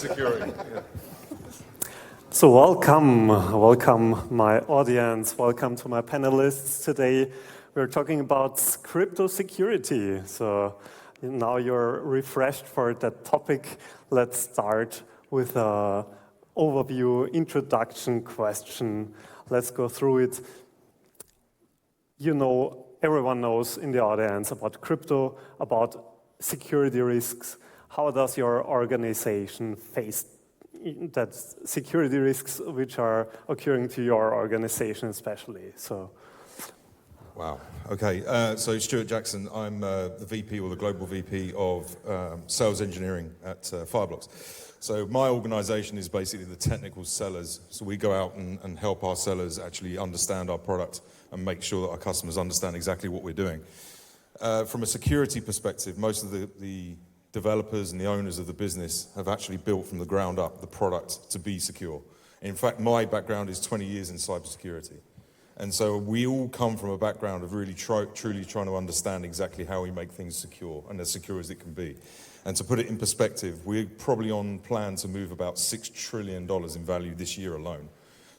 securing. Yeah. So welcome my audience, welcome to my panelists. Today we're talking about crypto security. So now you're refreshed for that topic. Let's start with an overview, introduction question. Let's go through it. You know, everyone knows in the audience about crypto, about security risks. How does your organization face that security risks which are occurring to your organization especially? So. Wow. Okay. So Stuart Jackson, I'm the VP or the global VP of sales engineering at Fireblocks. So my organization is basically the technical sellers. So we go out and help our sellers actually understand our product and make sure that our customers understand exactly what we're doing. From a security perspective, most of the developers and the owners of the business have actually built from the ground up the product to be secure. In fact, my background is 20 years in cybersecurity. And so we all come from a background of really truly trying to understand exactly how we make things secure and as secure as it can be. And to put it in perspective, we're probably on plan to move about $6 trillion in value this year alone.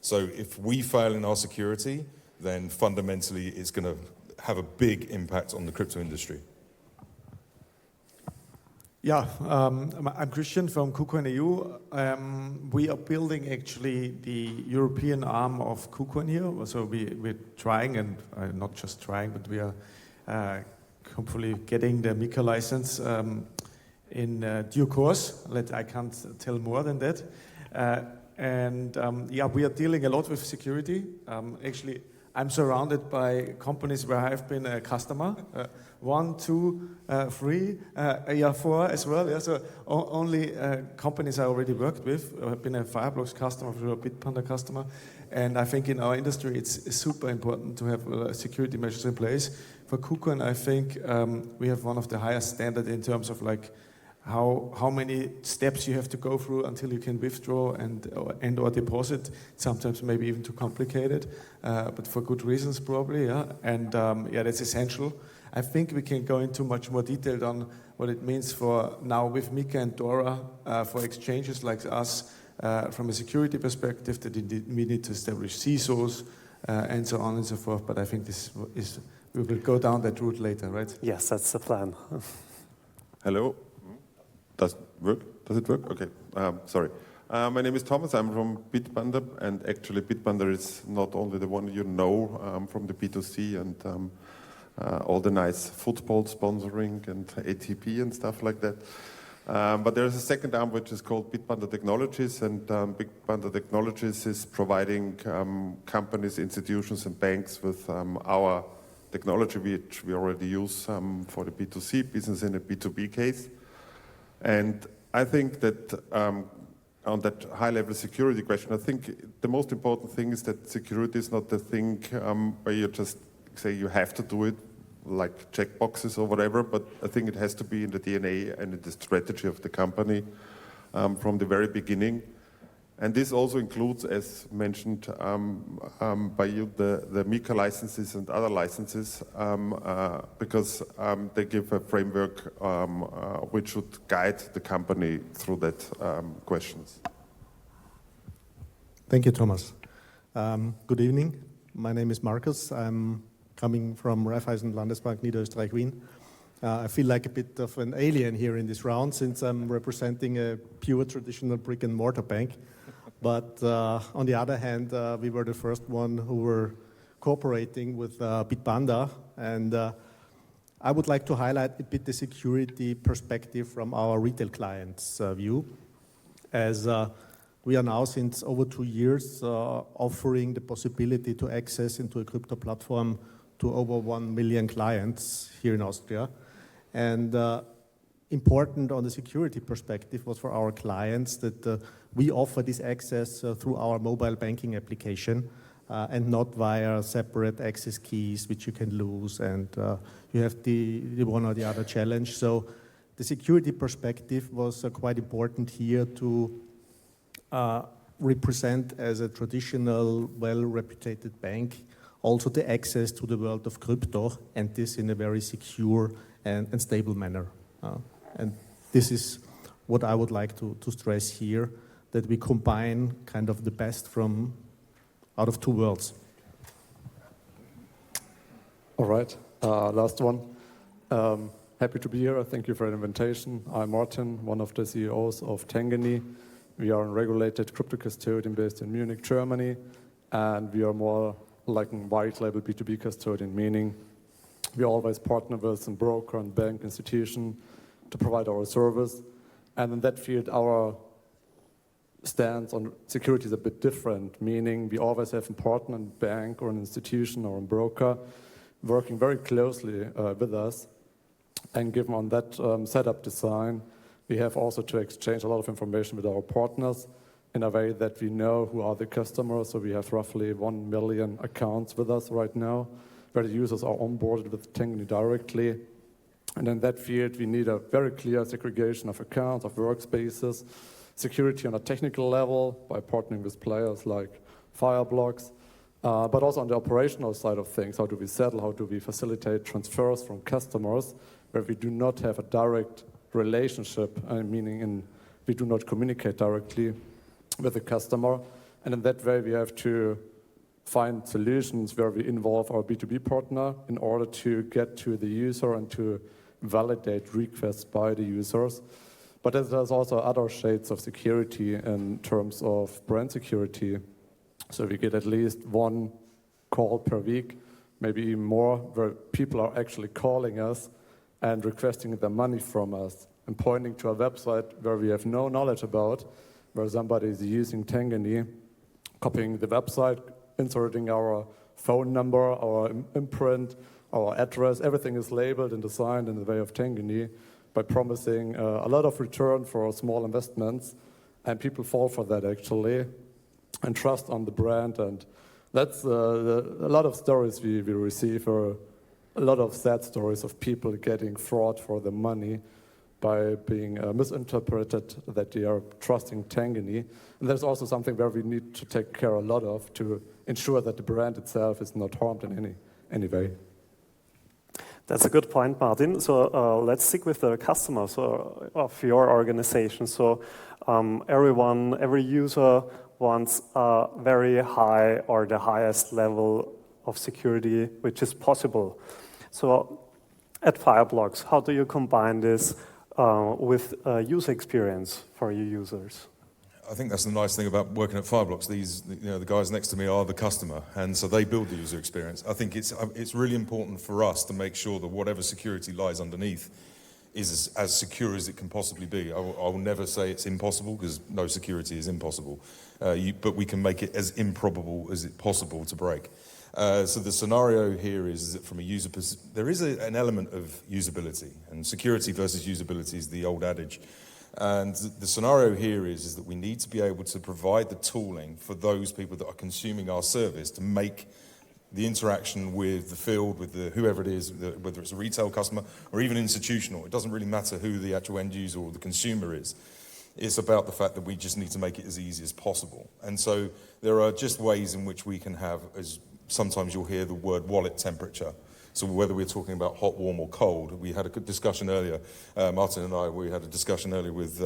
So if we fail in our security, then fundamentally it's going to have a big impact on the crypto industry. Yeah, I'm Christian from KuCoin EU. We are building actually the European arm of KuCoin here. So we're trying, and not just trying, but we are hopefully getting the MiCA license in due course. I can't tell more than that. Yeah, we are dealing a lot with security. Actually, I'm surrounded by companies where I've been a customer. 1, 2, 3, 4 as well. Yeah, so only companies I already worked with. I've been a Fireblocks customer, a Bitpanda customer, and I think in our industry it's super important to have security measures in place. For KuCoin, I think we have one of the highest standards in terms of like how many steps you have to go through until you can withdraw and or deposit. Sometimes maybe even too complicated, but for good reasons probably. Yeah, and yeah, that's essential. I think we can go into much more detail on what it means for now with MiCA and DORA for exchanges like us from a security perspective that we need to establish CISOs and so on and so forth. But I think we will go down that route later, right? Yes, that's the plan. Hello. Does it work? Okay. Sorry. My name is Thomas. I'm from Bitpanda, and actually Bitpanda is not only the one you know from the B2C and all the nice football sponsoring and ATP and stuff like that. But there's a second arm which is called Bitpanda Technologies, and Bitpanda Technologies is providing companies, institutions and banks with our technology which we already use for the B2C business in a B2B case. And I think that on that high-level security question, I think the most important thing is that security is not the thing where you just say you have to do it, like checkboxes or whatever, but I think it has to be in the DNA and in the strategy of the company from the very beginning. And this also includes, as mentioned by you, the MiCA licenses and other licenses, because they give a framework which should guide the company through that questions. Thank you, Thomas. Good evening. My name is Markus. I'm coming from Raiffeisen Landesbank Niederösterreich-Wien. I feel like a bit of an alien here in this round since I'm representing a pure traditional brick and mortar bank. But on the other hand, we were the first one who were cooperating with Bitpanda, and I would like to highlight a bit the security perspective from our retail clients' view, as we are now since over 2 years offering the possibility to access into a crypto platform to over 1 million clients here in Austria. And important on the security perspective was for our clients that we offer this access through our mobile banking application and not via separate access keys which you can lose, and you have the one or the other challenge. So the security perspective was quite important here to represent as a traditional, well-reputed bank also the access to the world of crypto, and this in a very secure and stable manner. And this is what I would like to stress here, that we combine kind of the best from out of two worlds. All right, last one. Happy to be here. Thank you for the invitation. I'm Martin, one of the CEOs of Tangany. We are a regulated crypto custodian based in Munich, Germany, and we are more like a white label B2B custodian, meaning we always partner with a broker and bank institution to provide our service. And in that field, our stance on security is a bit different, meaning we always have a partner, a bank or an institution or a broker working very closely with us. And given on that setup design, we have also to exchange a lot of information with our partners in a way that we know who are the customers. So we have roughly 1 million accounts with us right now, where the users are onboarded with Tangany directly. And in that field, we need a very clear segregation of accounts, of workspaces, security on a technical level by partnering with players like Fireblocks, but also on the operational side of things. How do we settle? How do we facilitate transfers from customers where we do not have a direct relationship, meaning we do not communicate directly with the customer. And in that way, we have to find solutions where we involve our B2B partner in order to get to the user and to validate requests by the users. But there's also other shades of security in terms of brand security. So we get at least one call per week, maybe even more, where people are actually calling us and requesting the money from us and pointing to a website where we have no knowledge about, where somebody is using Tangany, copying the website, inserting our phone number, our imprint, our address. Everything is labeled and designed in the way of Tangany by promising a lot of return for small investments. And people fall for that, actually, and trust on the brand. And that's a lot of stories we receive, or a lot of sad stories of people getting fraud for the money by being misinterpreted that they are trusting Tangany. And there's also something where we need to take care a lot of to ensure that the brand itself is not harmed in any way. That's a good point, Martin. So let's stick with the customers of your organization. So every user wants a very high or the highest level of security which is possible. So at Fireblocks, how do you combine this with user experience for your users? I think that's the nice thing about working at Fireblocks. The guys next to me are the customer, and so they build the user experience. I think it's really important for us to make sure that whatever security lies underneath is as secure as it can possibly be. I will never say it's impossible, because no security is impossible, but we can make it as improbable as it's possible to break. So the scenario here is that from a user perspective, there is an element of usability, and security versus usability is the old adage. And the scenario here is that we need to be able to provide the tooling for those people that are consuming our service to make the interaction with the field, with whoever it is, whether it's a retail customer or even institutional. It doesn't really matter who the actual end user or the consumer is. It's about the fact that we just need to make it as easy as possible. And so there are just ways in which we can have, as sometimes you'll hear the word wallet temperature. So whether we're talking about hot, warm, or cold, we had a good discussion earlier. Martin and I, we had a discussion earlier with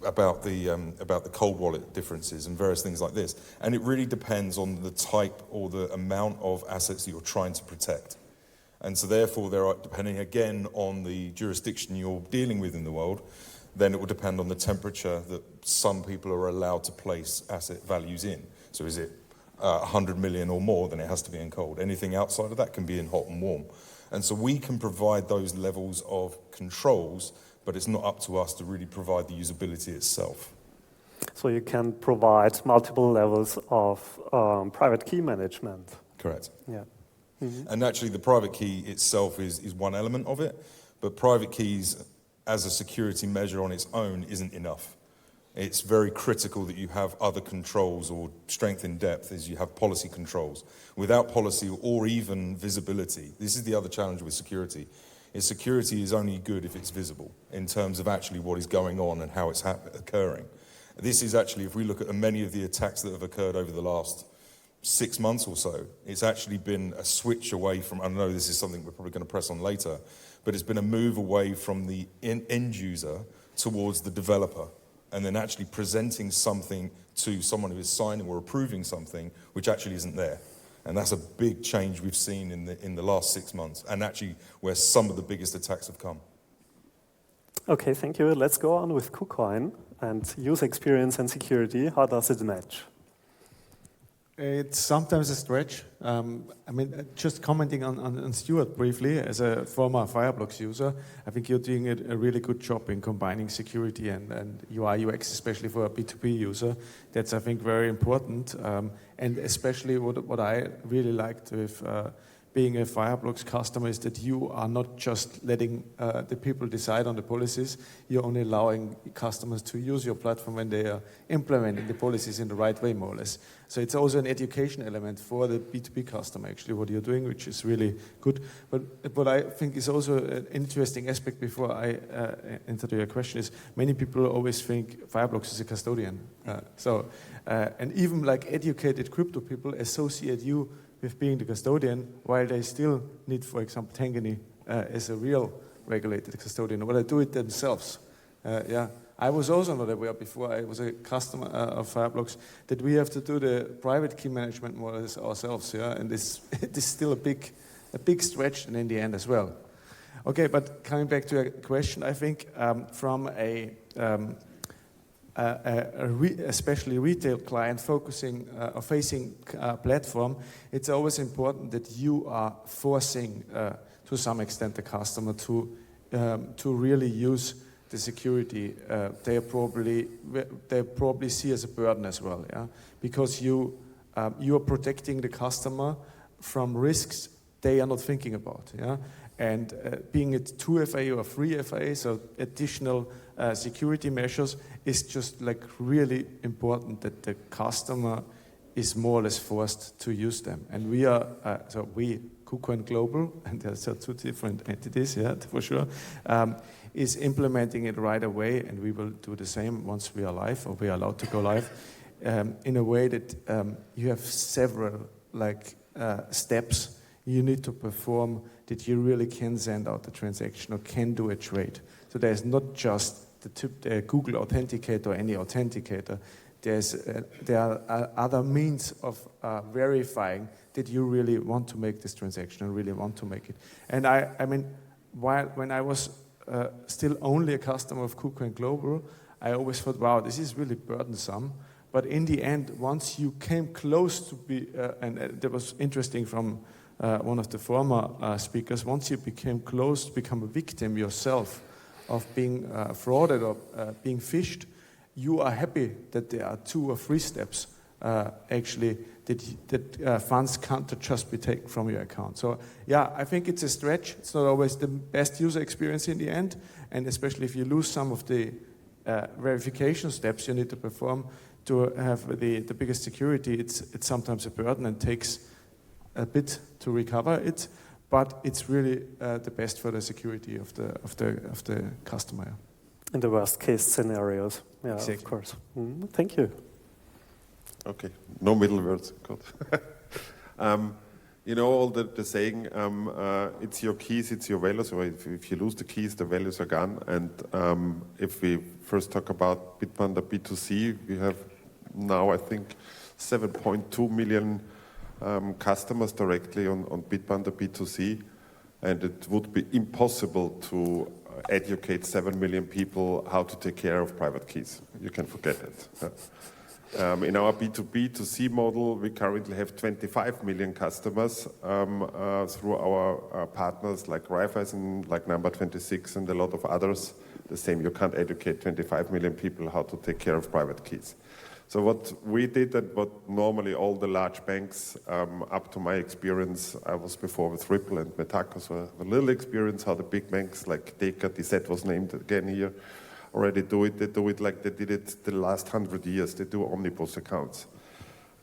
about the cold wallet differences and various things like this. And it really depends on the type or the amount of assets that you're trying to protect. And so therefore, depending again on the jurisdiction you're dealing with in the world, then it will depend on the temperature that some people are allowed to place asset values in. So is it 100 million or more, then it has to be in cold. Anything outside of that can be in hot and warm. And so we can provide those levels of controls, but it's not up to us to really provide the usability itself. So you can provide multiple levels of private key management. Correct. Yeah. Mm-hmm. And actually the private key itself is one element of it, but private keys as a security measure on its own isn't enough. It's very critical that you have other controls, or strength in depth is you have policy controls. Without policy or even visibility, this is the other challenge with security, is security is only good if it's visible in terms of actually what is going on and how it's occurring. This is actually, if we look at many of the attacks that have occurred over the last 6 months or so, it's actually been a switch away from, I know this is something we're probably going to press on later, but it's been a move away from the end user towards the developer, and then actually presenting something to someone who is signing or approving something which actually isn't there. And that's a big change we've seen in the last 6 months, and actually where some of the biggest attacks have come. Okay, thank you. Let's go on with KuCoin and user experience and security. How does it match? It's sometimes a stretch. I mean, just commenting on Stuart briefly, as a former Fireblocks user, I think you're doing a really good job in combining security and UI, UX, especially for a B2B user. That's, I think, very important. And especially what I really liked with being a Fireblocks customer is that you are not just letting the people decide on the policies, you're only allowing customers to use your platform when they are implementing the policies in the right way, more or less. So it's also an education element for the B2B customer, actually, what you're doing, which is really good. But what I think is also an interesting aspect before I enter your question is many people always think Fireblocks is a custodian. And even like educated crypto people associate you with being the custodian, while they still need, for example, Tangany as a real regulated custodian, or they do it themselves. I was also not aware before I was a customer of Fireblocks that we have to do the private key management more or less ourselves, and this it is still a big stretch and in the end as well. Okay, but coming back to your question, I think from especially retail client focusing or facing platform, it's always important that you are forcing to some extent the customer to really use the security. They probably see as a burden as well, because you are protecting the customer from risks they are not thinking about, And being it 2FA or 3FA, so additional security measures, is just like really important that the customer is more or less forced to use them. And we are, KuCoin Global, and there's two different entities, for sure, is implementing it right away, and we will do the same once we are live, or we are allowed to go live, in a way that you have several steps you need to perform that you really can send out the transaction or can do a trade. So there's not just the Google Authenticator or any authenticator. There are other means of verifying that you really want to make this transaction and really want to make it. And I mean, when I was still only a customer of KuCoin Global, I always thought, wow, this is really burdensome. But in the end, once you came close to be, and that was interesting from one of the former speakers, once you became close to become a victim yourself of being frauded or being phished, you are happy that there are 2 or 3 steps actually that funds can't just be taken from your account. So I think it's a stretch. It's not always the best user experience in the end, and especially if you lose some of the verification steps you need to perform to have the biggest security, it's sometimes a burden and takes a bit to recover it, but it's really the best for the security of the customer. In the worst case scenarios, exactly. Of course. Thank you. Okay, no middle words. Good. You know all the saying, it's your keys, it's your values. So if you lose the keys, the values are gone. And if we first talk about Bitpanda B2C, we have now, I think, 7.2 million customers directly on Bitpanda B2C. And it would be impossible to educate 7 million people how to take care of private keys. You can forget it. In our B2B2C model, we currently have 25 million customers through our partners like Raiffeisen, like Number 26, and a lot of others. The same, you can't educate 25 million people how to take care of private keys. So what we did and what normally all the large banks, up to my experience, I was before with Ripple and Metaco, so I have a little experience how the big banks like Pecha, DZ was named again here, already do it. They do it like they did it the last 100 years. They do omnibus accounts.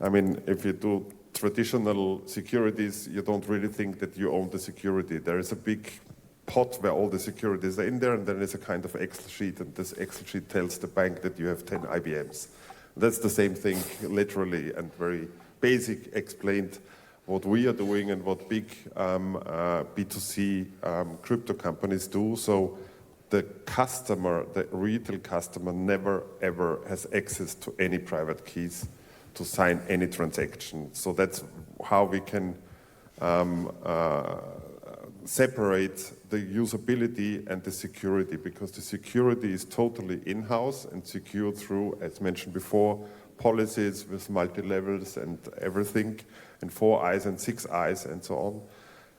I mean, if you do traditional securities, you don't really think that you own the security. There is a big pot where all the securities are in there, and then there's a kind of Excel sheet, and this Excel sheet tells the bank that you have 10 IBMs. That's the same thing, literally, and very basic explained what we are doing and what big B2C crypto companies do. So the customer, the retail customer, never ever has access to any private keys to sign any transaction. So that's how we can separate the usability and the security, because the security is totally in-house and secured through, as mentioned before, policies with multi-levels and everything, and 4 eyes and 6 eyes and so on.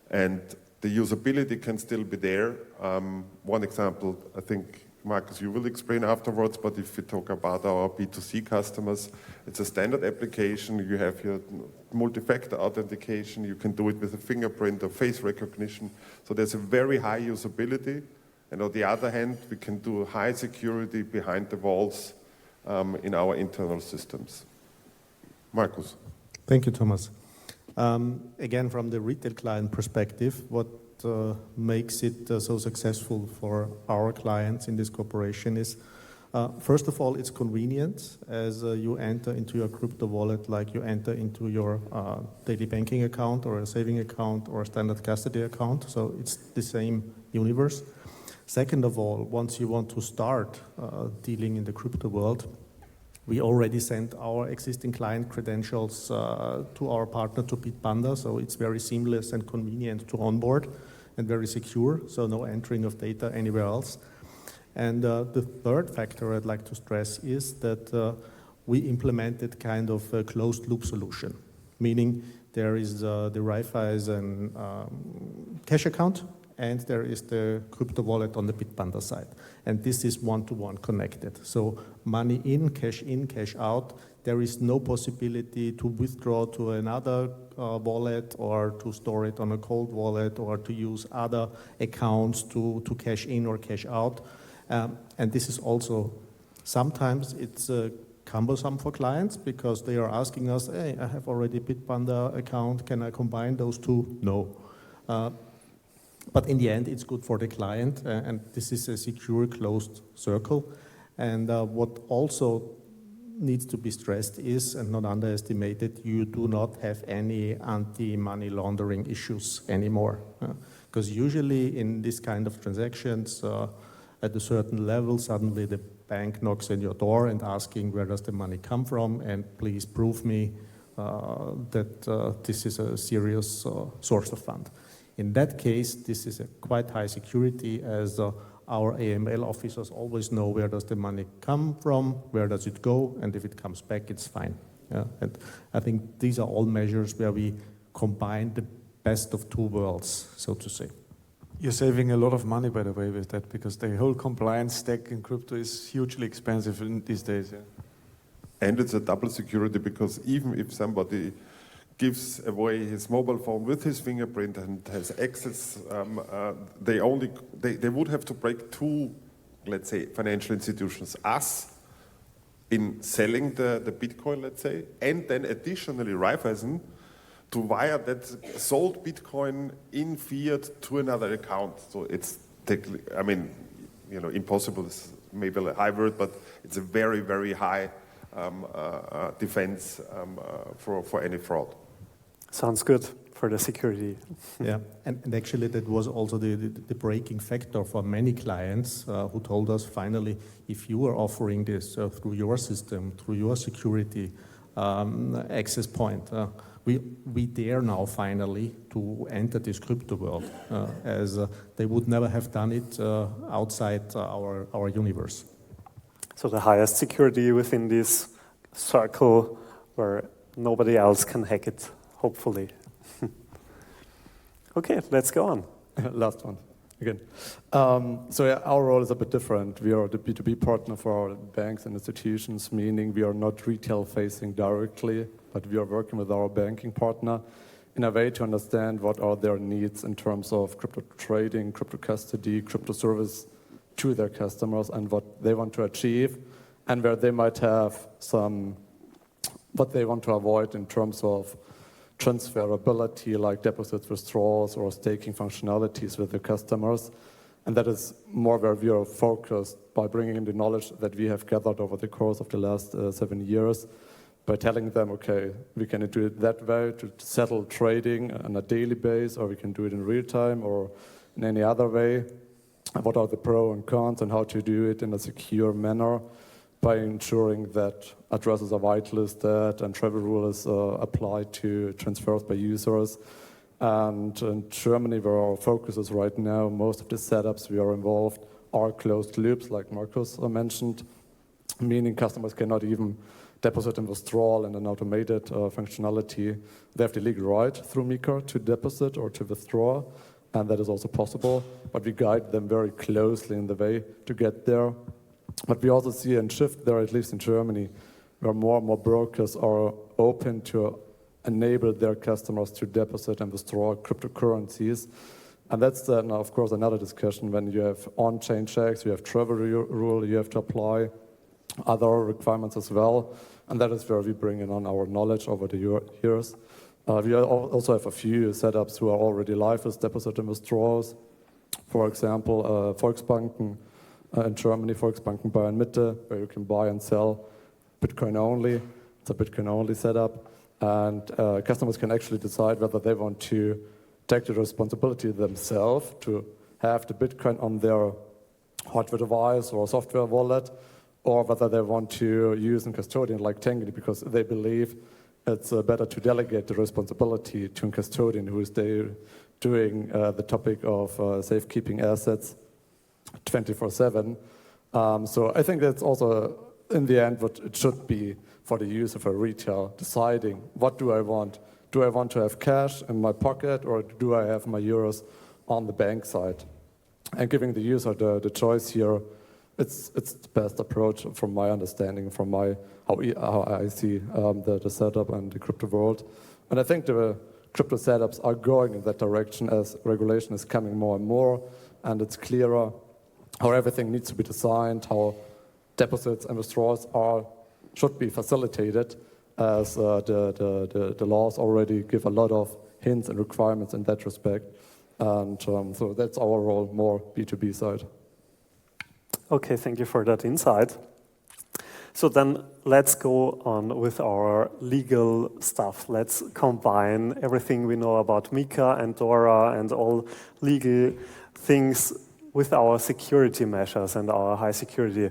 And the usability can still be there. One example, I think, Markus, you will explain afterwards, but if we talk about our B2C customers, it's a standard application. You have your multi-factor authentication. You can do it with a fingerprint or face recognition. So there's a very high usability. And on the other hand, we can do high security behind the walls in our internal systems. Markus. Thank you, Thomas. Again, from the retail client perspective, what makes it so successful for our clients in this cooperation is, first of all, it's convenient as you enter into your crypto wallet like you enter into your daily banking account or a saving account or a standard custody account. So it's the same universe. Second of all, once you want to start dealing in the crypto world, we already sent our existing client credentials to our partner, to Bitpanda, so it's very seamless and convenient to onboard and very secure, so no entering of data anywhere else. And the third factor I'd like to stress is that we implemented kind of a closed loop solution, meaning there is the Raiffeisen cash account, and there is the crypto wallet on the Bitpanda side. And this is one-to-one connected. So money in, cash out. There is no possibility to withdraw to another wallet or to store it on a cold wallet or to use other accounts to cash in or cash out. And this is also, sometimes it's cumbersome for clients because they are asking us, hey, I have already a Bitpanda account, can I combine those two? No. But in the end, it's good for the client, and this is a secure, closed circle. And what also needs to be stressed is, and not underestimated, you do not have any anti-money laundering issues anymore. Because usually in this kind of transactions, at a certain level, suddenly the bank knocks on your door and asking where does the money come from, and please prove me that this is a serious source of fund. In that case, this is a quite high security, as our AML officers always know where does the money come from, where does it go, and if it comes back, it's fine. Yeah? And I think these are all measures where we combine the best of two worlds, so to say. You're saving a lot of money, by the way, with that, because the whole compliance stack in crypto is hugely expensive in these days. Yeah? And it's a double security, because even if somebody gives away his mobile phone with his fingerprint and has access, they would have to break two, let's say, financial institutions, us in selling the Bitcoin, let's say, and then additionally Raiffeisen to wire that sold Bitcoin in fiat to another account. So it's, I mean, you know, impossible is maybe a high word, but it's a very, very high defense for any fraud. Sounds good for the security. Yeah, and actually that was also the breaking factor for many clients who told us, finally, if you are offering this through your system, through your security access point, we dare now finally to enter this crypto world, as they would never have done it outside our universe. So the highest security within this circle where nobody else can hack it. Hopefully. Okay, let's go on. Last one, again. So yeah, our role is a bit different. We are the B2B partner for our banks and institutions, meaning we are not retail facing directly, but we are working with our banking partner in a way to understand what are their needs in terms of crypto trading, crypto custody, crypto service to their customers, and what they want to achieve, and where they might have what they want to avoid in terms of transferability, like deposits, withdrawals, or staking functionalities with the customers. And that is more where we are focused by bringing in the knowledge that we have gathered over the course of the last 7 years, by telling them, okay, we can do it that way to settle trading on a daily basis, or we can do it in real time or in any other way. what are the pros and cons and how to do it in a secure manner by ensuring that addresses are whitelisted and travel rules applied to transfers by users. And in Germany, where our focus is right now, most of the setups we are involved are closed loops, like Markus mentioned, meaning customers cannot even deposit and withdrawal in an automated functionality. They have the legal right through MiCA to deposit or to withdraw, and that is also possible, but we guide them very closely in the way to get there. But we also see a shift there, at least in Germany, where more and more brokers are open to enable their customers to deposit and withdraw cryptocurrencies. And that's then, of course, another discussion when you have on-chain checks, you have travel rule, you have to apply other requirements as well. And that is where we bring in on our knowledge over the years. We also have a few setups who are already live with deposit and withdrawals. For example, Volksbanken in Germany, Volksbanken Bayern Mitte, where you can buy and sell Bitcoin only. It's a Bitcoin only setup. And customers can actually decide whether they want to take the responsibility themselves to have the Bitcoin on their hardware device or software wallet, or whether they want to use a custodian like Tangany because they believe it's better to delegate the responsibility to a custodian who is there doing the topic of safekeeping assets 24/7. So I think that's also, in the end, what it should be for the user for retail, deciding what do I want? Do I want to have cash in my pocket, or do I have my euros on the bank side? And giving the user the choice here, it's the best approach from my understanding, from how I see the setup and the crypto world. And I think the crypto setups are going in that direction as regulation is coming more and more, and it's clearer how everything needs to be designed, how deposits and withdrawals should be facilitated, as the laws already give a lot of hints and requirements in that respect. And so that's our role, more B2B side. Okay, thank you for that insight. So then let's go on with our legal stuff. Let's combine everything we know about MiCA and DORA and all legal things with our security measures and our high security.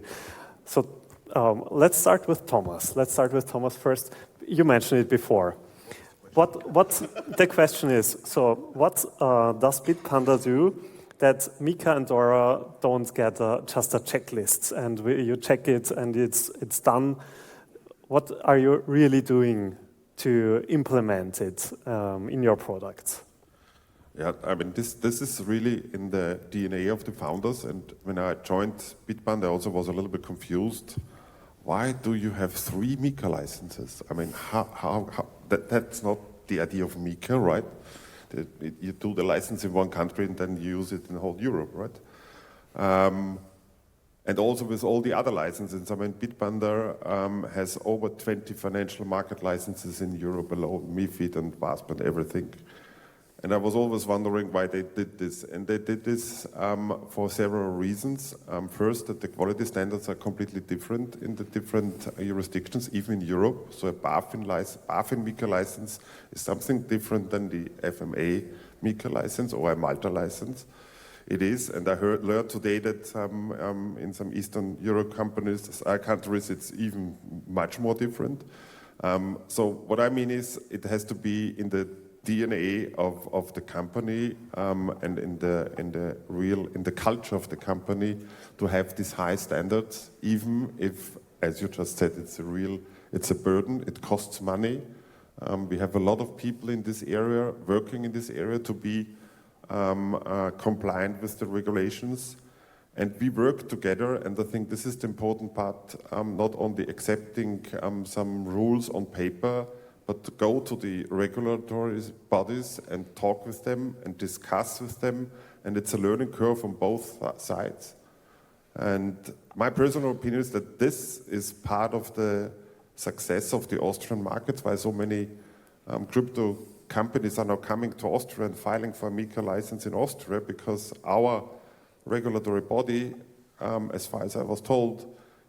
So let's start with Thomas. Let's start with Thomas first. You mentioned it before. What the question is, so what does Bitpanda do that MiCA and DORA don't get just a checklist and you check it and it's done? What are you really doing to implement it in your products? Yeah, I mean, this is really in the DNA of the founders. And when I joined Bitpanda, I also was a little bit confused. Why do you have 3 MiCA licenses? I mean, that's not the idea of MiCA, right? You do the license in one country and then you use it in the whole Europe, right? And also with all the other licenses. I mean, Bitpanda has over 20 financial market licenses in Europe alone, MiFID and WASP and everything. And I was always wondering why they did this. And they did this for several reasons. First, that the quality standards are completely different in the different jurisdictions, even in Europe. So a BaFin MiCA license is something different than the FMA MiCA license or a Malta license. It is, and I learned today that in some Eastern Europe countries, it's even much more different. So what I mean is, it has to be in the DNA of the company and in the culture of the company to have these high standards, even if, as you just said, it's a burden, it costs money. We have a lot of people in this area, working in this area to be compliant with the regulations. And we work together, and I think this is the important part, not only accepting some rules on paper, but to go to the regulatory bodies and talk with them and discuss with them. And it's a learning curve on both sides. And my personal opinion is that this is part of the success of the Austrian market, why so many crypto companies are now coming to Austria and filing for a MiCA license in Austria, because our regulatory body, as far as I was told,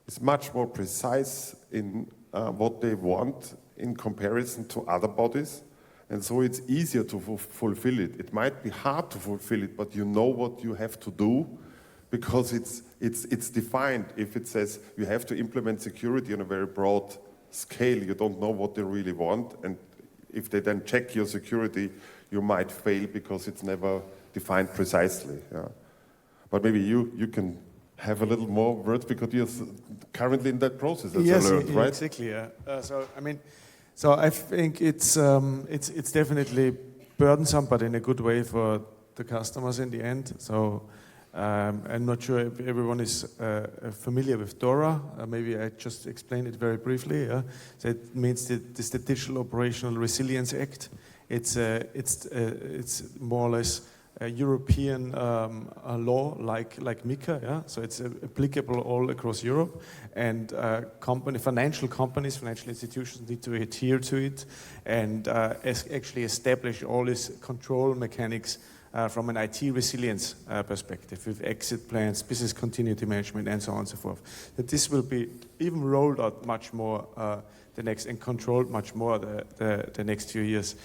is much more precise in what they want in comparison to other bodies. And so it's easier to fulfill it. It might be hard to fulfill it, but you know what you have to do because it's defined. If it says you have to implement security on a very broad scale, you don't know what they really want, and if they then check your security, you might fail because it's never defined precisely. Yeah. But maybe you can have a little more words because you're currently in that process, as yes, I learned, right? Exactly. Yeah. So I think it's definitely burdensome, but in a good way for the customers in the end. So I'm not sure if everyone is familiar with DORA. Maybe I just explain it very briefly. Yeah? So it means this the Digital Operational Resilience Act. It's more or less a European law like MiCA. Yeah? So it's applicable all across Europe, and financial companies, financial institutions need to adhere to it and actually establish all these control mechanics from an IT resilience perspective, with exit plans, business continuity management, and so on and so forth. That this will be even rolled out much more and controlled much more the next few years.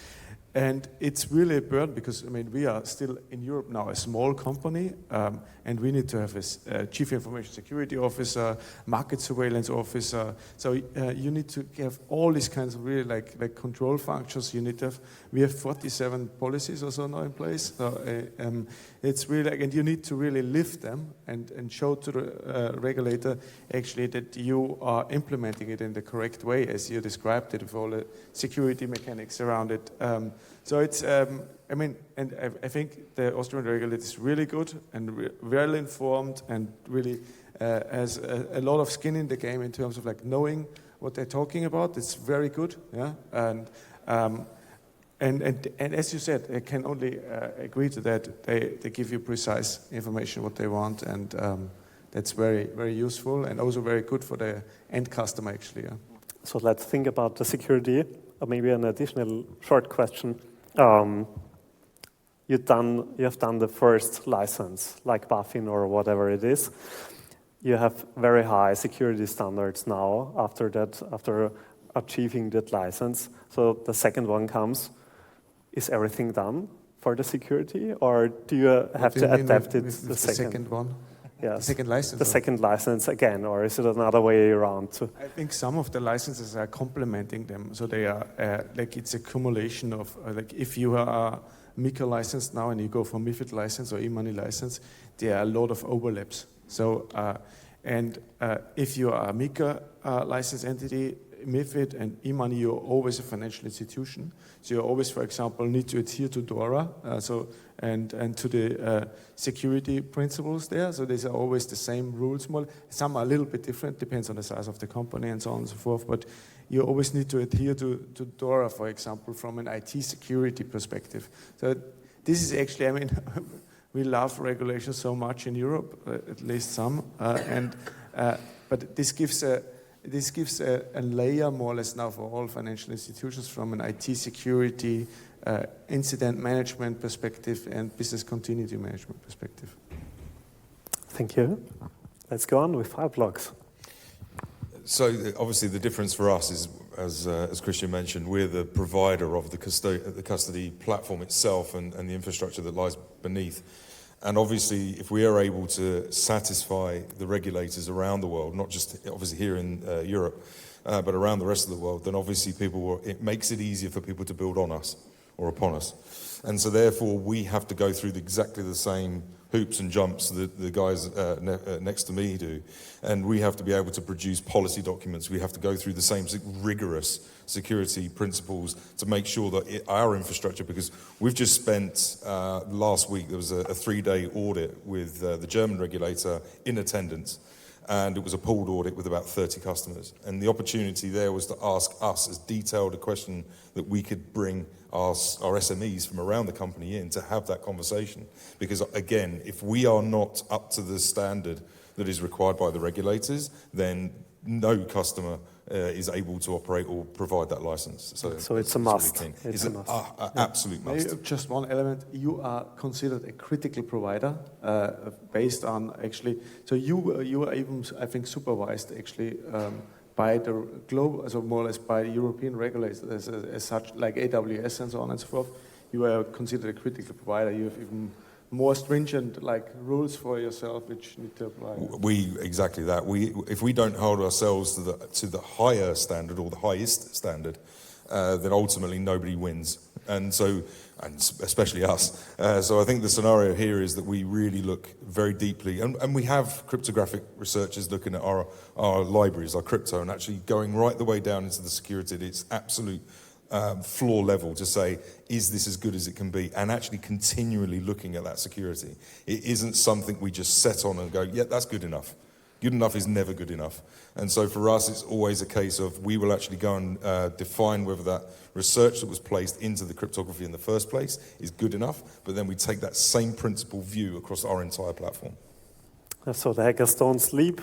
And it's really a burden because, we are still in Europe now a small company, and we need to have a chief information security officer, market surveillance officer. So you need to have all these kinds of really like control functions. We have 47 policies or so now in place. So it's really, and you need to really lift them and show to the regulator actually that you are implementing it in the correct way as you described it with all the security mechanics around it. So it's, and I think the Austrian regulator is really good and well informed and really has a lot of skin in the game in terms of like knowing what they're talking about. It's very good, yeah. And as you said, I can only agree to that. They give you precise information what they want, and that's very, very useful and also very good for the end customer actually. Yeah. So let's think about the security. Or maybe an additional short question. You have done the first license, like BaFin or whatever it is. You have very high security standards now after achieving that license. So the second one comes. Is everything done for the security, or do you have to adapt it with the second one? Yes. The second license? The second license again, or is it another way around? I think some of the licenses are complementing them. So they are, it's a accumulation of, if you are MiCA licensed now and you go for MiFID license or e-money license, there are a lot of overlaps. So, if you are a MiCA licensed entity, MiFID and e-money, you're always a financial institution. So you always, for example, need to adhere to DORA and to the security principles there. So these are always the same rules. Some are a little bit different, depends on the size of the company and so on and so forth. But you always need to adhere to DORA, for example, from an IT security perspective. So this is actually, we love regulation so much in Europe, at least some, but this gives a layer more or less now for all financial institutions from an IT security, incident management perspective and business continuity management perspective. Thank you. Let's go on with Fireblocks. So obviously the difference for us is, as Christian mentioned, we're the provider of the custody platform itself and the infrastructure that lies beneath. And obviously, if we are able to satisfy the regulators around the world, not just obviously here in Europe, but around the rest of the world, then obviously it makes it easier for people to build on us or upon us. And so therefore, we have to go through exactly the same hoops and jumps that the guys next to me do. And we have to be able to produce policy documents. We have to go through the same rigorous security principles to make sure that our infrastructure, because we've just spent, last week, there was a 3-day audit with the German regulator in attendance. And it was a pooled audit with about 30 customers. And the opportunity there was to ask us as detailed a question that we could bring our SMEs from around the company in to have that conversation. Because again, if we are not up to the standard that is required by the regulators, then no customer is able to operate or provide that license. So it's a must. Really it's an absolute must. Maybe just one element, you are considered a critical provider based on actually, so you are even, I think, supervised actually by the global, so more or less by European regulators as such, like AWS and so on and so forth. You are considered a critical provider. You have even more stringent like rules for yourself which need to apply. Exactly that. If we don't hold ourselves to the higher standard or the highest standard, then ultimately nobody wins. And especially us. So I think the scenario here is that we really look very deeply, and we have cryptographic researchers looking at our libraries, our crypto, and actually going right the way down into the security at its absolute floor level to say, is this as good as it can be? And actually continually looking at that security. It isn't something we just set on and go, yeah, that's good enough. Good enough is never good enough. And so for us, it's always a case of we will actually go and define whether that research that was placed into the cryptography in the first place is good enough, but then we take that same principle view across our entire platform. So the hackers don't sleep?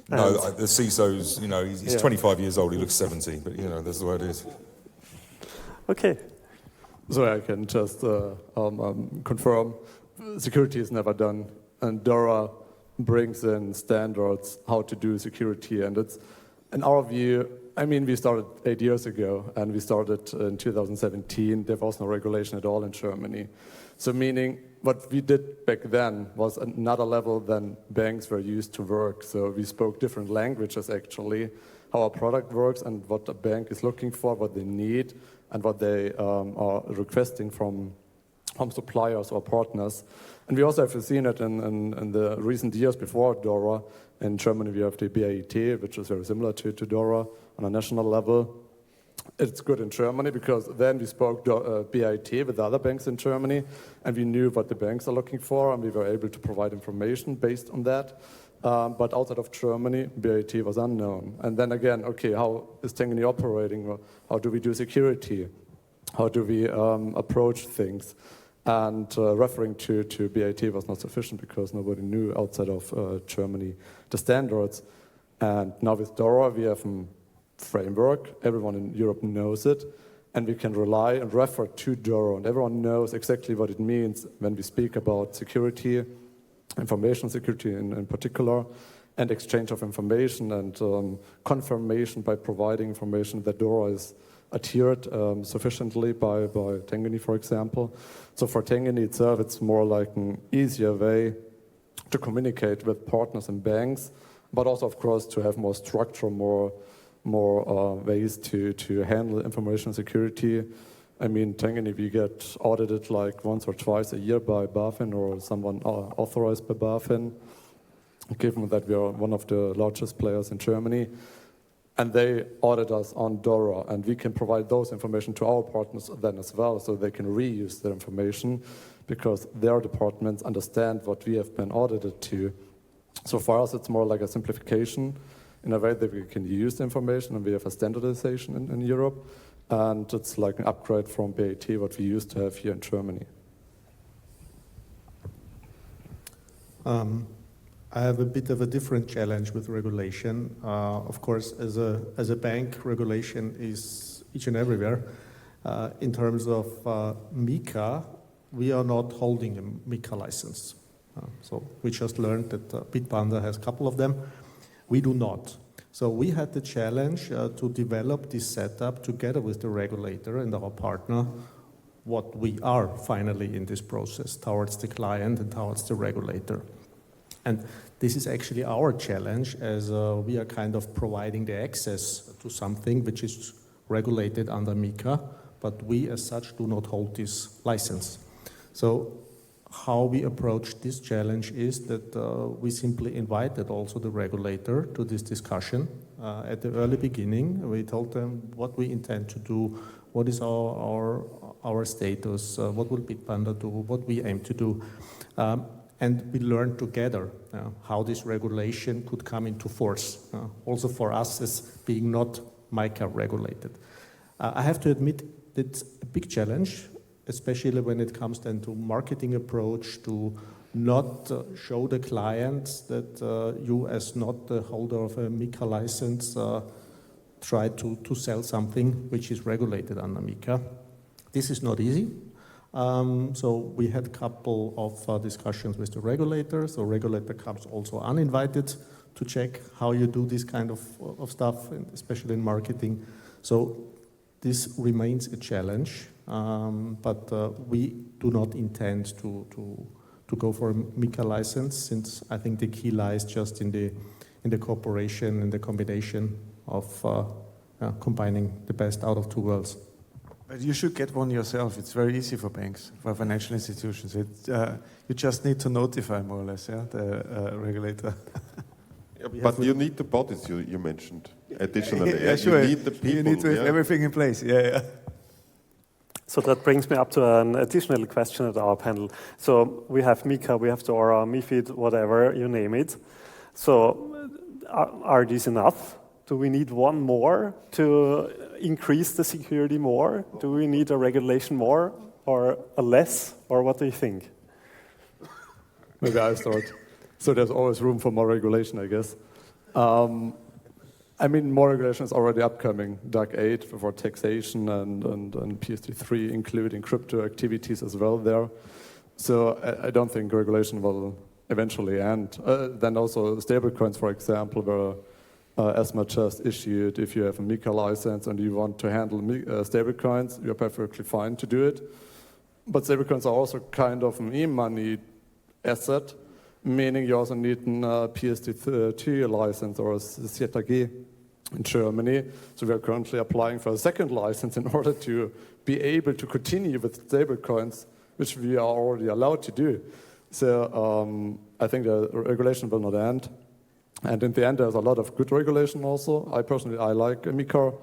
No, the CISO's, he's 25 years old, he looks 70, but that's the way it is. Okay. So I can just confirm, security is never done, and DORA brings in standards how to do security, and it's, in our view, we started 8 years ago, and we started in 2017. There was no regulation at all in Germany. So meaning what we did back then was another level than banks were used to work. So we spoke different languages actually, how our product works and what a bank is looking for, what they need, and what they are requesting from suppliers or partners. And we also have seen it in the recent years before DORA. In Germany, we have the BIT, which is very similar to DORA on a national level. It's good in Germany because then we spoke BIT with other banks in Germany, and we knew what the banks are looking for, and we were able to provide information based on that. But outside of Germany, BIT was unknown. And then again, okay, how is Tangany operating? How do we do security? How do we approach things? And referring to BIT was not sufficient because nobody knew outside of Germany the standards. And now with DORA, we have a framework. Everyone in Europe knows it. And we can rely and refer to DORA. And everyone knows exactly what it means when we speak about security, information security in particular, and exchange of information and confirmation by providing information that DORA is adhered sufficiently by Tangany, for example. So for Tangany itself, it's more like an easier way to communicate with partners and banks, but also, of course, to have more structure, more ways to handle information security. Tangany, we get audited like once or twice a year by BaFin or someone authorized by BaFin, given that we are one of the largest players in Germany. And they audit us on DORA, and we can provide those information to our partners then as well, so they can reuse their information because their departments understand what we have been audited to. So for us, it's more like a simplification in a way that we can use the information, and we have a standardization in Europe, and it's like an upgrade from BAT, what we used to have here in Germany. I have a bit of a different challenge with regulation. Of course, as a bank, regulation is each and everywhere. In terms of MiCA, we are not holding a MiCA license. So we just learned that Bitpanda has a couple of them. We do not. So we had the challenge to develop this setup together with the regulator and our partner, what we are finally in this process towards the client and towards the regulator. And this is actually our challenge, as we are kind of providing the access to something which is regulated under MiCA, but we as such do not hold this license. So how we approach this challenge is that we simply invited also the regulator to this discussion. At the early beginning, we told them what we intend to do, what is our status, what will Bitpanda do, what we aim to do. And we learned together how this regulation could come into force, also for us as being not MiCA regulated. I have to admit it's a big challenge, especially when it comes then to marketing approach, to not show the clients that you as not the holder of a MiCA license try to sell something which is regulated under MiCA. This is not easy. So we had a couple of discussions with the regulator. So regulator comes also uninvited to check how you do this kind of stuff, especially in marketing. So this remains a challenge, but we do not intend to to go for a MiCA license, since I think the key lies just in the cooperation and the combination of combining the best out of two worlds. But you should get one yourself. It's very easy for banks, for financial institutions. You just need to notify more or less, the regulator. But you need the bodies you mentioned additionally. Yeah, sure. You need the people. You need to have everything in place. Yeah. So that brings me up to an additional question at our panel. So we have MiCA, we have DORA, MiFID, whatever, you name it. So are these enough? Do we need one more to increase the security more? Do we need a regulation more or a less? Or what do you think? Maybe I start. So there's always room for more regulation, I guess. I mean, more regulation is already upcoming. DAC 8 for taxation and PSD3, including crypto activities as well there. So I don't think regulation will eventually end. Then also stablecoins, for example, were as much as issued if you have a MiCA license and you want to handle stablecoins, you're perfectly fine to do it. But stablecoins are also kind of an e-money asset, meaning you also need a PSD2 license or a ZAG in Germany. So we are currently applying for a second license in order to be able to continue with stablecoins, which we are already allowed to do. So I think the regulation will not end. And in the end, there's a lot of good regulation also. I personally like MiCA.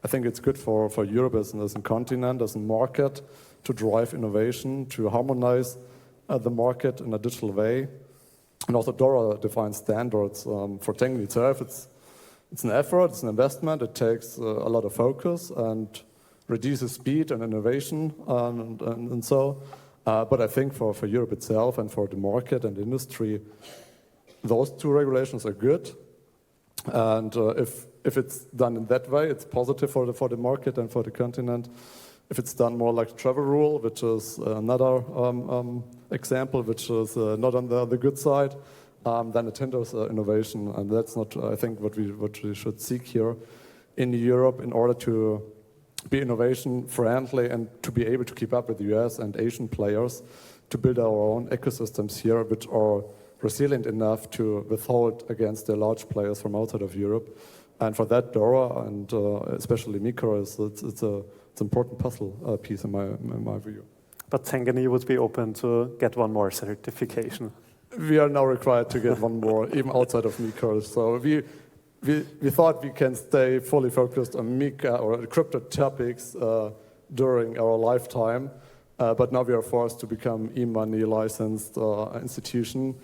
I think it's good for Europe as a continent, as a market, to drive innovation, to harmonize the market in a digital way. And also DORA defines standards for Tangany itself. It's an effort, it's an investment, it takes a lot of focus and reduces speed and innovation and so. But I think for Europe itself and for the market and the industry, those two regulations are good. And if it's done in that way, it's positive for the market and for the continent. If it's done more like the travel rule, which is another example, which is not on the good side, then it hinders innovation, and that's not, I think, what we should seek here in Europe in order to be innovation friendly and to be able to keep up with the US and Asian players, to build our own ecosystems here, which are resilient enough to withhold against the large players from outside of Europe. And for that, DORA and especially MiCA it's an important puzzle piece in my view. But Tangany would be open to get one more certification. We are now required to get one more, even outside of MiCA. So we thought we can stay fully focused on MiCA or crypto topics during our lifetime, but now we are forced to become e-money licensed institution.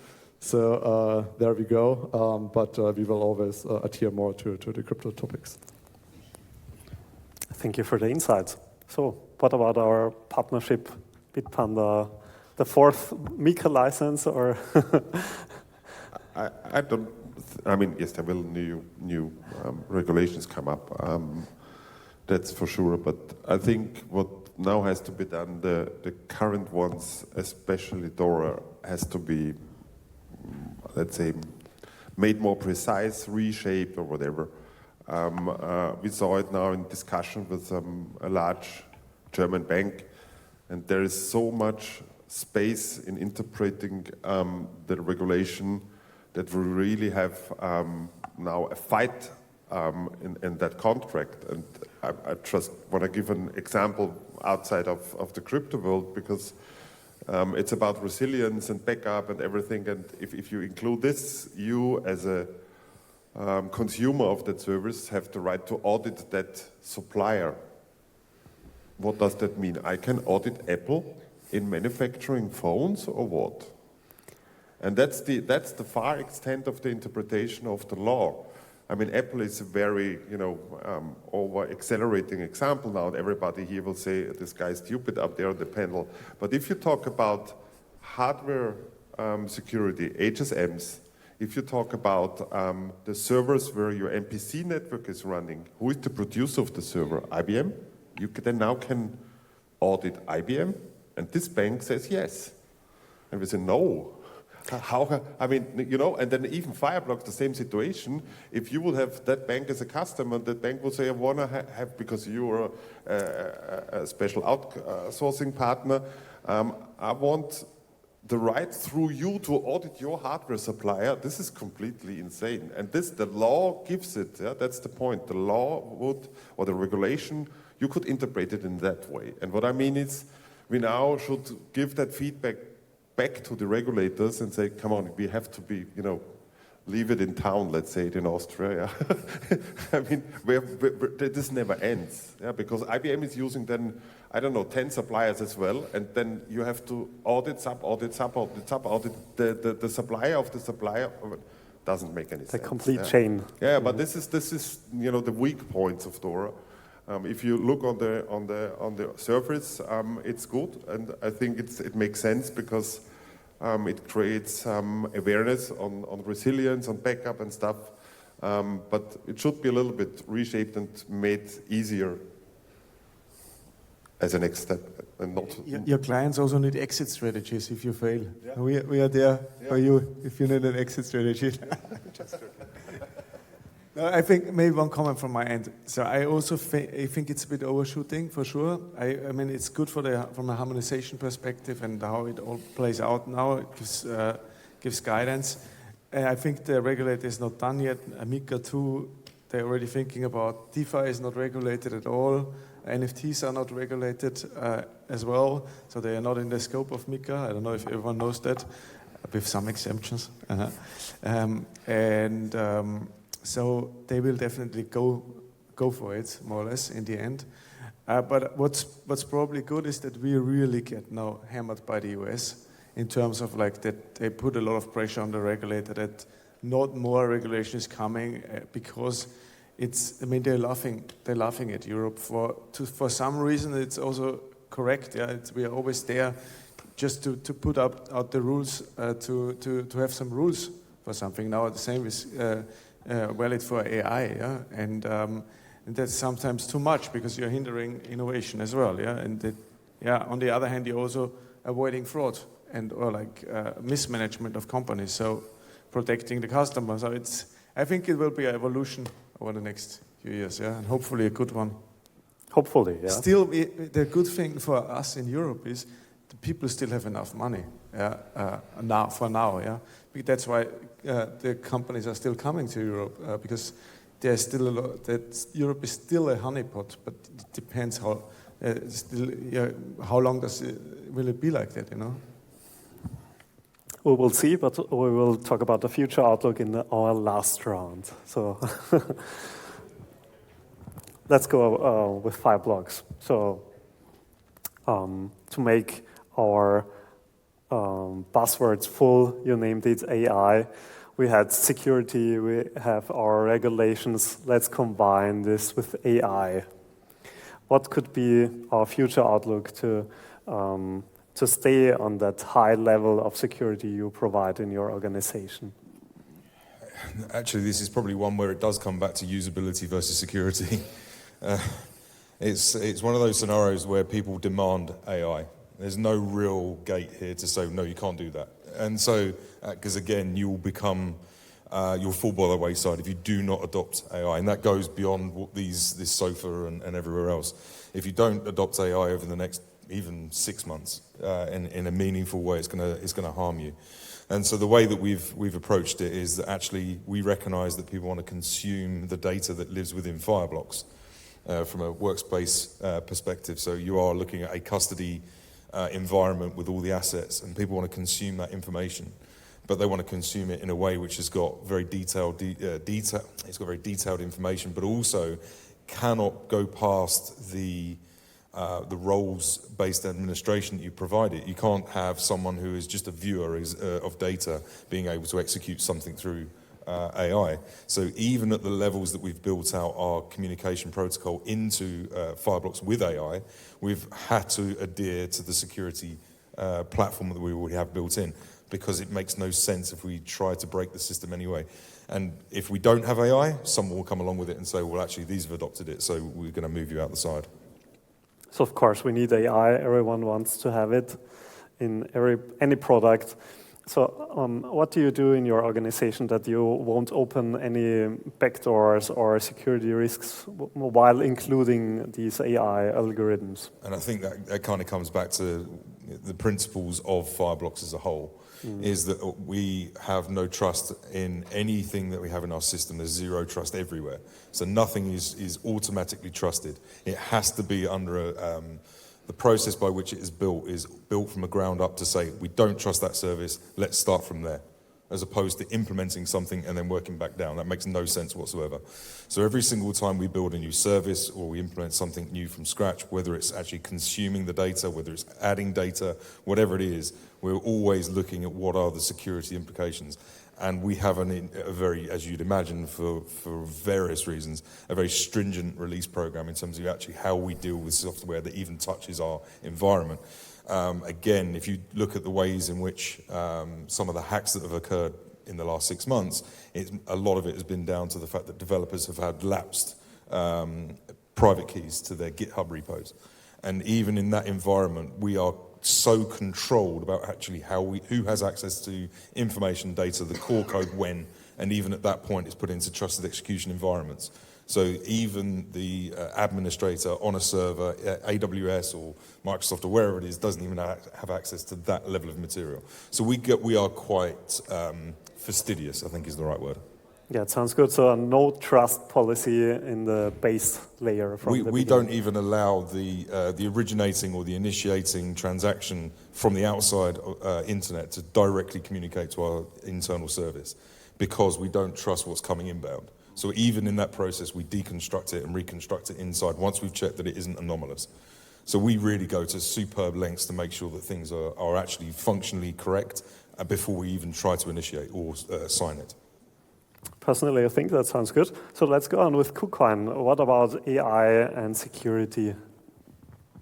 So there we go, but we will always adhere more to the crypto topics. Thank you for the insights. So what about our partnership, Bitpanda, the fourth MiCA license, or? I don't. I mean, yes, there will new regulations come up. That's for sure. But I think what now has to be done, the current ones, especially DORA, has to be, let's say, made more precise, reshaped, or whatever. We saw it now in discussion with a large German bank, and there is so much space in interpreting the regulation that we really have now a fight in that contract. And I just want to give an example outside of the crypto world, because it's about resilience and backup and everything. And if you include this, you as a consumer of that service have the right to audit that supplier. What does that mean? I can audit Apple in manufacturing phones, or what? And that's the far extent of the interpretation of the law. I mean, Apple is a very, over-accelerating example now. Everybody here will say, this guy's stupid up there on the panel. But if you talk about hardware security, HSMs, if you talk about the servers where your MPC network is running, who is the producer of the server? IBM? You then now can audit IBM, and this bank says yes. And we say, no. How? I mean, and then even Fireblocks, the same situation. If you will have that bank as a customer, that bank will say, I want to have, because you are a special outsourcing partner, I want the right through you to audit your hardware supplier, this is completely insane. And this, the law gives it, yeah? That's the point. The law would, or the regulation, you could interpret it in that way. And what I mean is, we now should give that feedback back to the regulators and say, come on, we have to be, leave it in town, let's say it in Austria. I mean, this never ends, yeah? Because IBM is using then, I don't know, 10 suppliers as well, and then you have to audit the supplier of the supplier. Doesn't make any sense. The complete chain. Yeah, but this is the weak points of DORA. If you look on the surface, it's good, and I think it makes sense because it creates awareness on resilience, on backup and stuff. But it should be a little bit reshaped and made easier as a next step, and not. Your clients also need exit strategies if you fail. Yeah. We are there for you if you need an exit strategy. No, I think maybe one comment from my end. So I also I think it's a bit overshooting for sure. I mean it's good from a harmonization perspective and how it all plays out now. It gives guidance. I think the regulator is not done yet. MiCA 2, they're already thinking about DeFi is not regulated at all. NFTs are not regulated as well, so they are not in the scope of MiCA. I don't know if everyone knows that, with some exemptions. So they will definitely go for it, more or less, in the end. But what's probably good is that we really get now hammered by the US in terms of like that they put a lot of pressure on the regulator that not more regulation is coming because it's, I mean, they're laughing at Europe for some reason. It's also correct. Yeah, we are always there just to put out the rules to have some rules for something. Now the same is valid for AI. Yeah, and that's sometimes too much because you're hindering innovation as well. Yeah, and on the other hand, you're also avoiding fraud or mismanagement of companies. So protecting the customer. So I think it will be an evolution over the next few years, yeah, and hopefully a good one. Hopefully, yeah. Still, the good thing for us in Europe is the people still have enough money, now, yeah. That's why the companies are still coming to Europe because there's still a lot. That Europe is still a honeypot, but it depends how long will it be like that, you know? We will see, but we will talk about the future outlook in our last round. So let's go with Fireblocks. So to make our buzzwords full, you named it AI. We had security, we have our regulations. Let's combine this with AI. What could be our future outlook to stay on that high level of security you provide in your organization? Actually, this is probably one where it does come back to usability versus security. It's one of those scenarios where people demand AI. There's no real gate here to say, no, you can't do that. And so, because again, you'll fall by the wayside if you do not adopt AI. And that goes beyond this sofa and everywhere else. If you don't adopt AI over the next even 6 months in a meaningful way, it's gonna harm you. And so the way that we've approached it is that actually we recognize that people want to consume the data that lives within Fireblocks from a workspace perspective. So you are looking at a custody environment with all the assets, and people want to consume that information, but they want to consume it in a way which has got very detailed it's got very detailed information, but also cannot go past the roles-based administration that you provide it. You can't have someone who is just a viewer of data being able to execute something through AI. So even at the levels that we've built out our communication protocol into Fireblocks with AI, we've had to adhere to the security platform that we already have built in, because it makes no sense if we try to break the system anyway. And if we don't have AI, someone will come along with it and say, well, actually, these have adopted it, so we're going to move you out the side. So of course we need AI. Everyone wants to have it in any product. So what do you do in your organization that you won't open any backdoors or security risks while including these AI algorithms? And I think that kind of comes back to the principles of Fireblocks as a whole, is that we have no trust in anything that we have in our system. There's zero trust everywhere. So nothing is automatically trusted. It has to be under the process by which it is built from the ground up to say, we don't trust that service, let's start from there, as opposed to implementing something and then working back down. That makes no sense whatsoever. So every single time we build a new service or we implement something new from scratch, whether it's actually consuming the data, whether it's adding data, whatever it is, we're always looking at what are the security implications. And we have a very, as you'd imagine, for various reasons, a very stringent release program in terms of actually how we deal with software that even touches our environment. Again, if you look at the ways in which some of the hacks that have occurred in the last 6 months, a lot of it has been down to the fact that developers have had lapsed private keys to their GitHub repos. And even in that environment, we are so controlled about actually who has access to information, data, the core code when, and even at that point it's put into trusted execution environments. So even the administrator on a server, AWS or Microsoft or wherever it is, doesn't even have access to that level of material. So we are quite fastidious, I think is the right word. Yeah, it sounds good. So a no trust policy in the base layer from the beginning. We don't even allow the originating or the initiating transaction from the outside internet to directly communicate to our internal service because we don't trust what's coming inbound. So even in that process, we deconstruct it and reconstruct it inside once we've checked that it isn't anomalous. So we really go to superb lengths to make sure that things are actually functionally correct before we even try to initiate or sign it. Personally, I think that sounds good. So let's go on with KuCoin. What about AI and security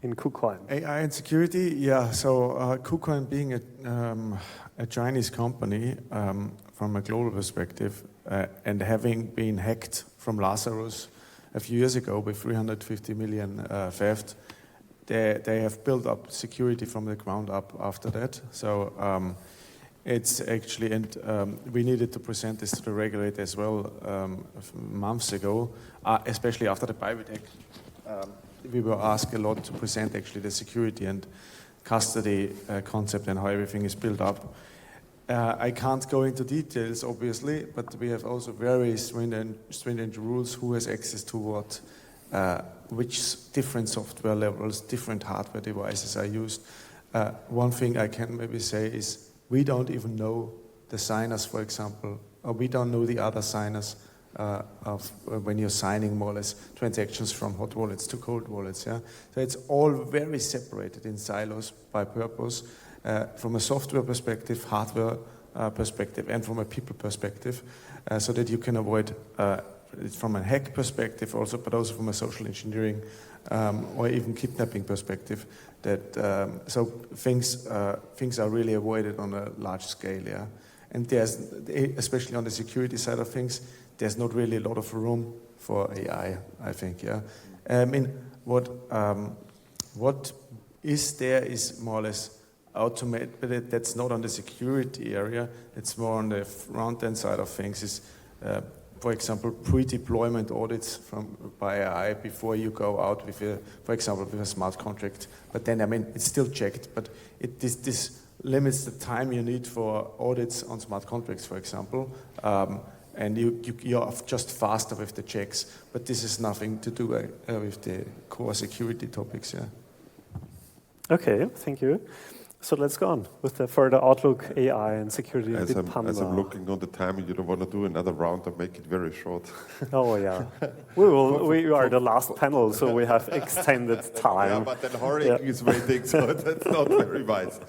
in KuCoin? AI and security, yeah. So KuCoin being a Chinese company from a global perspective and having been hacked from Lazarus a few years ago with 350 million theft, they have built up security from the ground up after that. So it's actually, and we needed to present this to the regulator as well months ago, especially after the private hack. We were asked a lot to present actually the security and custody concept and how everything is built up. I can't go into details, obviously, but we have also very stringent rules who has access to what, which different software levels, different hardware devices are used. One thing I can maybe say is we don't even know the signers, for example, or we don't know the other signers of when you're signing more or less transactions from hot wallets to cold wallets. Yeah? So it's all very separated in silos by purpose. From a software perspective, hardware perspective, and from a people perspective, so that you can avoid, from a hack perspective also, but also from a social engineering or even kidnapping perspective, that so things are really avoided on a large scale. Yeah, and there's, especially on the security side of things, there's not really a lot of room for AI, I think. Yeah, I mean, what is there is more or less automate, but that's not on the security area. It's more on the front-end side of things. Is, for example, pre-deployment audits by AI before you go out with a, for example, with a smart contract. But then, I mean, it's still checked, but this limits the time you need for audits on smart contracts, for example. And you're just faster with the checks. But this has nothing to do with the core security topics. Yeah. Okay, thank you. So let's go on with the further outlook, AI and security. As I'm looking on the time, you don't want to do another round and make it very short. Oh yeah, we are the last panel, so we have extended time. Yeah, but then Horik is waiting, so that's not very wise.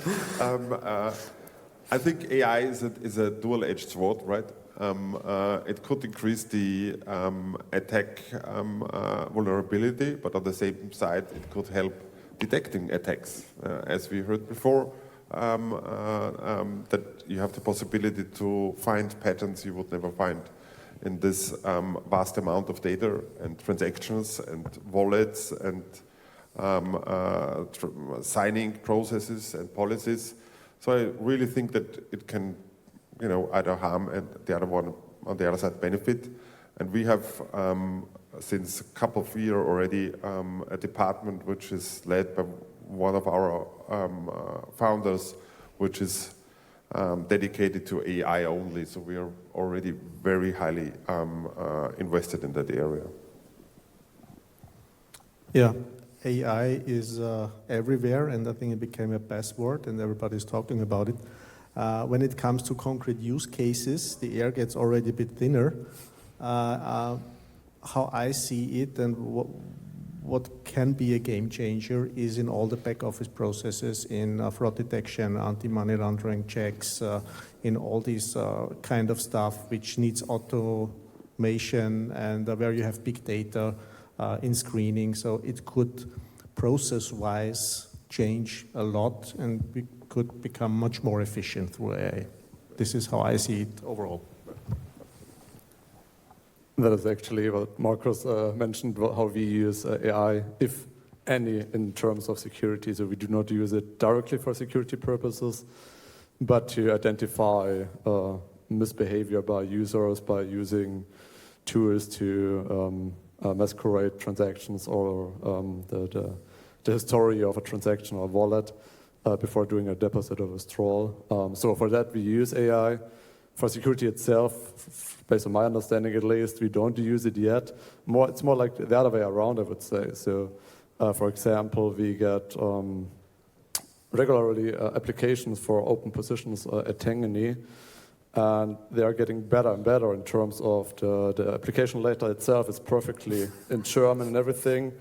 I think AI is a dual-edged sword, right? It could increase the attack vulnerability, but on the same side, it could help detecting attacks, as we heard before, that you have the possibility to find patterns you would never find in this vast amount of data and transactions and wallets and signing processes and policies. So I really think that it can, either harm and the other one on the other side benefit. And we have since a couple of years already a department which is led by one of our founders, which is dedicated to AI only. So we are already very highly invested in that area. Yeah, AI is everywhere, and I think it became a buzzword, and everybody's talking about it. When it comes to concrete use cases, the air gets already a bit thinner. How I see it and what can be a game changer is in all the back office processes, in fraud detection, anti-money laundering checks, in all these kind of stuff which needs automation and where you have big data in screening. So it could process-wise change a lot, and we could become much more efficient through AI. This is how I see it overall. That is actually what Markus mentioned, how we use AI, if any, in terms of security. So we do not use it directly for security purposes, but to identify misbehavior by users, by using tools to masquerade transactions or the history of a transaction or wallet before doing a deposit or withdrawal. So for that, we use AI. For security itself, based on my understanding at least, we don't use it yet. It's more like the other way around, I would say. So, for example, we get regularly applications for open positions at Tangany, and they are getting better and better in terms of the application letter itself is perfectly in German and everything,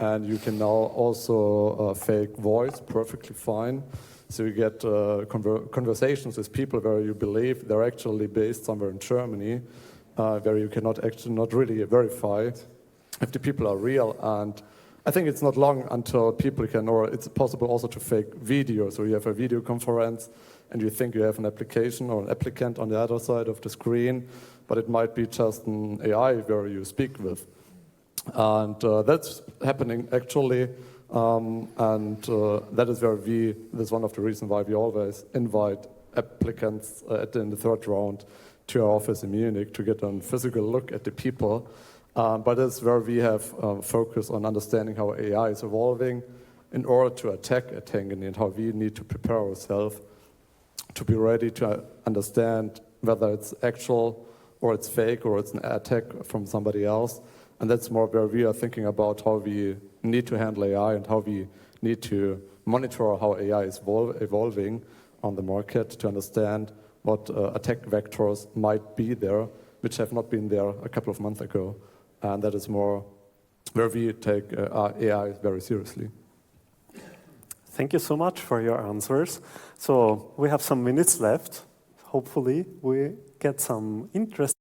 and you can now also fake voice perfectly fine. So you get conversations with people where you believe they're actually based somewhere in Germany, where you cannot actually not really verify if the people are real. And I think it's not long until people can, or it's possible also to fake video. So you have a video conference and you think you have an application or an applicant on the other side of the screen, but it might be just an AI where you speak with. And that's happening actually. That is where that's one of the reasons why we always invite applicants in the third round to our office in Munich to get a physical look at the people. But that's where we have focused on understanding how AI is evolving in order to attack at Tangany and how we need to prepare ourselves to be ready to understand whether it's actual or it's fake or it's an attack from somebody else. And that's more where we are thinking about how we need to handle AI and how we need to monitor how AI is evolving on the market to understand what attack vectors might be there, which have not been there a couple of months ago. And that is more where we take AI very seriously. Thank you so much for your answers. So we have some minutes left. Hopefully we get some interest.